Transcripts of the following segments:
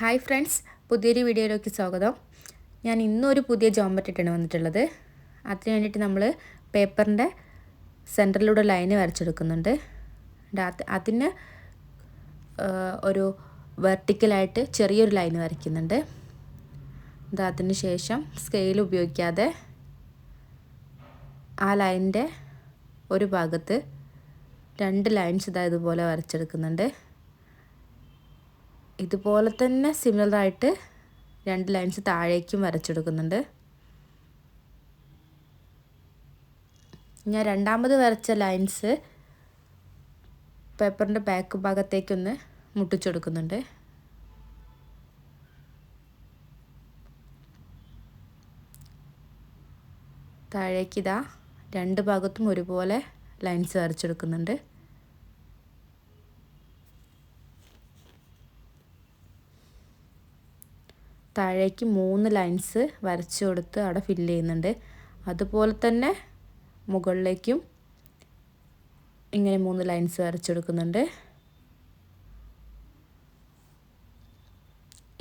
Hi friends, പുതിയൊരു വീഡിയോയിലേക്ക് സ്വാഗതം. ഞാൻ ഇന്നൊരു പുതിയ ജോമെട്രിയാണ് വന്നിട്ടുള്ളത്. അതിന് വേണ്ടിയിട്ട് നമ്മൾ പേപ്പറിൻ്റെ സെൻറ്ററിലൂടെ ലൈന് വരച്ചെടുക്കുന്നുണ്ട്. അതിന് ഒരു വെർട്ടിക്കലായിട്ട് ചെറിയൊരു ലൈന് വരയ്ക്കുന്നുണ്ട്. അതിന് ശേഷം സ്കെയിൽ ഉപയോഗിക്കാതെ ആ ലൈനിൻ്റെ ഒരു ഭാഗത്ത് 2 ലൈൻസ് ഇതുപോലെ വരച്ചെടുക്കുന്നുണ്ട്. ഇതുപോലെ തന്നെ സിമിലറായിട്ട് 2 ലൈൻസ് താഴേക്കും വരച്ചെടുക്കുന്നുണ്ട്. ഞാൻ രണ്ടാമത് വരച്ച ലൈൻസ് പേപ്പറിൻ്റെ ബാക്ക് ഭാഗത്തേക്കൊന്ന് മുട്ടിച്ചെടുക്കുന്നുണ്ട്. താഴേക്ക് 2 ഭാഗത്തും ഒരുപോലെ ലൈൻസ് വരച്ചെടുക്കുന്നുണ്ട്. താഴേക്ക് 3 ലൈൻസ് വരച്ചു കൊടുത്ത് അവിടെ ഫില്ല് ചെയ്യുന്നുണ്ട്. അതുപോലെ തന്നെ മുകളിലേക്കും ഇങ്ങനെ 3 ലൈൻസ് വരച്ചെടുക്കുന്നുണ്ട്.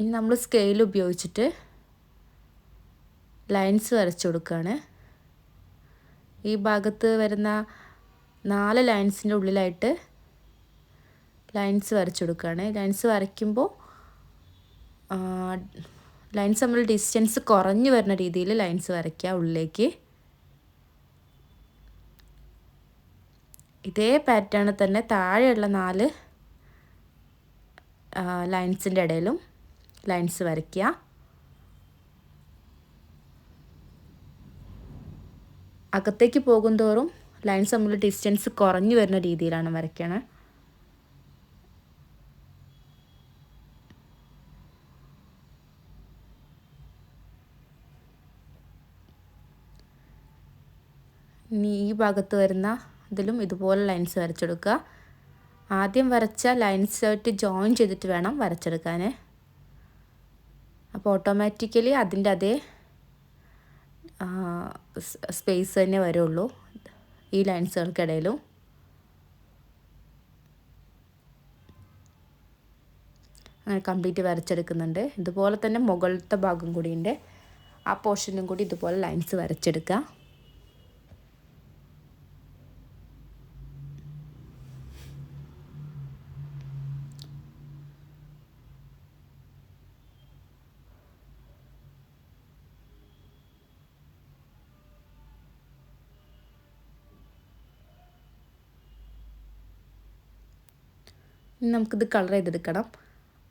ഇനി നമ്മൾ സ്കെയിൽ ഉപയോഗിച്ചിട്ട് ലൈൻസ് വരച്ചു കൊടുക്കുകയാണ്. ഈ ഭാഗത്ത് വരുന്ന 4 ലൈൻസിൻ്റെ ഉള്ളിലായിട്ട് ലൈൻസ് വരച്ചു കൊടുക്കുകയാണ്. ലൈൻസ് വരയ്ക്കുമ്പോൾ ലൈൻസ് നമ്മൾ ഡിസ്റ്റൻസ് കുറഞ്ഞു വരുന്ന രീതിയിൽ ലൈൻസ് വരയ്ക്കുക ഉള്ളിലേക്ക്. ഇതേ പാറ്റേൺ തന്നെ താഴെയുള്ള 4 ലൈൻസിൻ്റെ ഇടയിലും ലൈൻസ് വരയ്ക്കുക. അകത്തേക്ക് പോകും തോറും ലൈൻസ് നമ്മൾ ഡിസ്റ്റൻസ് കുറഞ്ഞു വരുന്ന രീതിയിലാണ് വരയ്ക്കണത്. ഇനി ഈ ഭാഗത്ത് വരുന്ന ഇതിലും ഇതുപോലെ ലൈൻസ് വരച്ചെടുക്കുക. ആദ്യം വരച്ച ലൈൻസായിട്ട് ജോയിൻ ചെയ്തിട്ട് വേണം വരച്ചെടുക്കാൻ. അപ്പോൾ ഓട്ടോമാറ്റിക്കലി അതിൻ്റെ അതേ സ്പേസ് തന്നെ വരുള്ളൂ ഈ ലൈൻസുകൾക്കിടയിലും. അങ്ങനെ കംപ്ലീറ്റ് വരച്ചെടുക്കുന്നുണ്ട്. ഇതുപോലെ തന്നെ മുകളിലത്തെ ഭാഗം കൂടിയുണ്ട്. ആ പോർഷനും കൂടി ഇതുപോലെ ലൈൻസ് വരച്ചെടുക്കുക. ഇനി നമുക്കിത് കളർ ചെയ്തെടുക്കണം.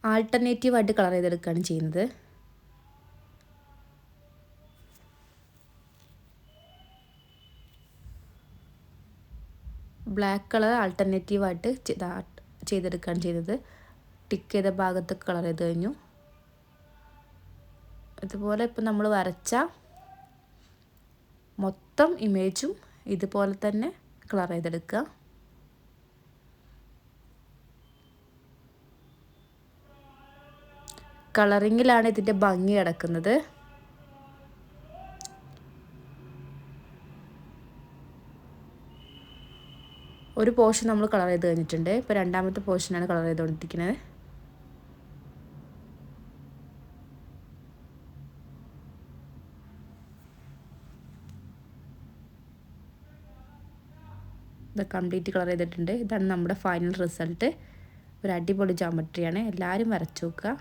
ആൾട്ടർനേറ്റീവായിട്ട് കളർ ചെയ്തെടുക്കുകയാണ് ചെയ്യുന്നത്. ബ്ലാക്ക് കളർ ആൾട്ടർനേറ്റീവായിട്ട് ചെയ്തെടുക്കുകയാണ് ചെയ്തത്. ടിക്ക് ചെയ്ത ഭാഗത്തൊക്കെ കളർ ചെയ്ത് കഴിഞ്ഞു. ഇതുപോലെ ഇപ്പം നമ്മൾ വരച്ച മൊത്തം ഇമേജും ഇതുപോലെ തന്നെ കളർ ചെയ്തെടുക്കുക. കളറിങ്ങിലാണ് ഇതിൻ്റെ ഭംഗി കിടക്കുന്നത്. ഒരു പോർഷൻ നമ്മൾ കളർ ചെയ്ത് കഴിഞ്ഞിട്ടുണ്ട്. ഇപ്പോൾ രണ്ടാമത്തെ പോർഷനാണ് കളർ ചെയ്തുകൊണ്ടിരിക്കുന്നത്. ഇത് കംപ്ലീറ്റ് കളർ ചെയ്തിട്ടുണ്ട്. ഇതാണ് നമ്മുടെ ഫൈനൽ റിസൾട്ട്. ഒരു അടിപൊളി ജോമെട്രിയാണ്. എല്ലാവരും വരച്ചു നോക്കുക.